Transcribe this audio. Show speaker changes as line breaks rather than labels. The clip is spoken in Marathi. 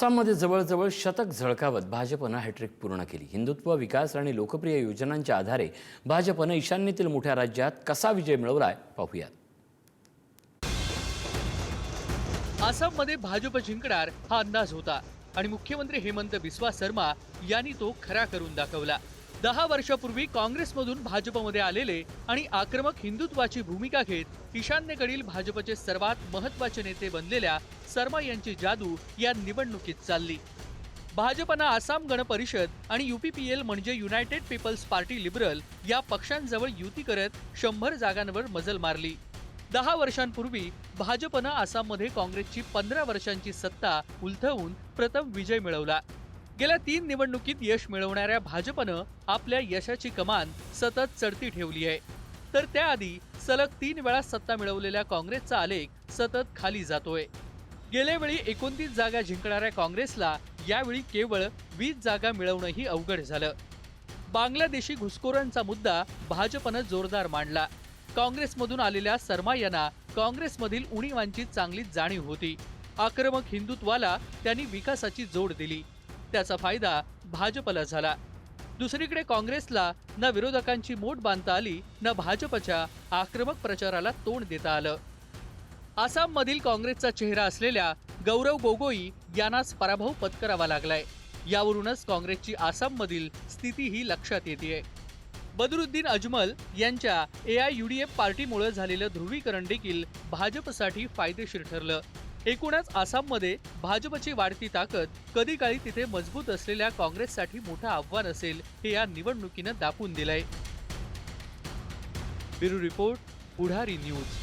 आसाममध्ये जवळजवळ शतक झळकावत भाजपनं हॅट्रिक पूर्ण केली। हिंदुत्व, विकास आणि लोकप्रिय योजनांच्या आधारे भाजपनं ईशान्येतील मोठ्या राज्यात कसा विजय मिळवलाय पाहूयात।
आसाममध्ये भाजप जिंकणार हा अंदाज होता आणि मुख्यमंत्री हेमंत बिस्वा शर्मा यांनी तो खरा करून दाखवला। 10 वर्षापूर्वी काँग्रेसमधून भाजपमध्ये आलेले आणि आक्रमक हिंदुत्वाची भूमिका घेत ईशान्येकडील भाजपचे सर्वात महत्त्वाचे नेते बनलेल्या शर्मा यांची जादू या निवडणुकीत चालली। भाजपनं आसाम गण परिषद आणि UPPL म्हणजे युनायटेड पीपल्स पार्टी लिबरल या पक्षांजवळ युती करत 100 जागांवर मजल मारली। 10 वर्षांपूर्वी भाजपनं आसाममध्ये काँग्रेसची 15 वर्षांची सत्ता उलथवून प्रथम विजय मिळवला। गेल्या 3 निवडणुकीत यश मिळवणाऱ्या भाजपनं आपल्या यशाची कमान सतत चढती ठेवली आहे, तर त्याआधी सलग 3 वेळा सत्ता मिळवलेल्या काँग्रेसचा आलेख सतत खाली जातोय। गेल्या वेळी 29 जागा जिंकणाऱ्या काँग्रेसला यावेळी केवळ 20 जागा मिळवणंही अवघड झालं। बांगलादेशी घुसखोरांचा मुद्दा भाजपनं जोरदार मांडला। काँग्रेसमधून आलेल्या शर्मा यांना काँग्रेसमधील उणीवांची चांगली जाणीव होती। आक्रमक हिंदुत्वाला त्यांनी विकासाची जोड दिली, त्याचा फायदा भाजपला झाला। दुसरीकडे काँग्रेसला न विरोधकांची मोठ बांधता आली, न भाजपच्या आक्रमक प्रचाराला तोंड देता आलं। आसाममधील काँग्रेसचा चेहरा असलेल्या गौरव गोगोई यांनाच पराभव पत्करावा लागलाय। यावरूनच काँग्रेसची आसाममधील स्थितीही लक्षात येते। बदरुद्दीन अजमल यांच्या AIUDF पार्टीमुळे झालेलं ध्रुवीकरण देखील भाजपसाठी फायदेशीर ठरलं। एकूणच आसाममध्ये भाजपची वाढती ताकद कधी काळी तिथे मजबूत असलेल्या काँग्रेससाठी मोठं आव्हान असेल, हे या निवडणुकीनं दाखवून दिलंय। ब्युरो रिपोर्ट, पुढारी न्यूज।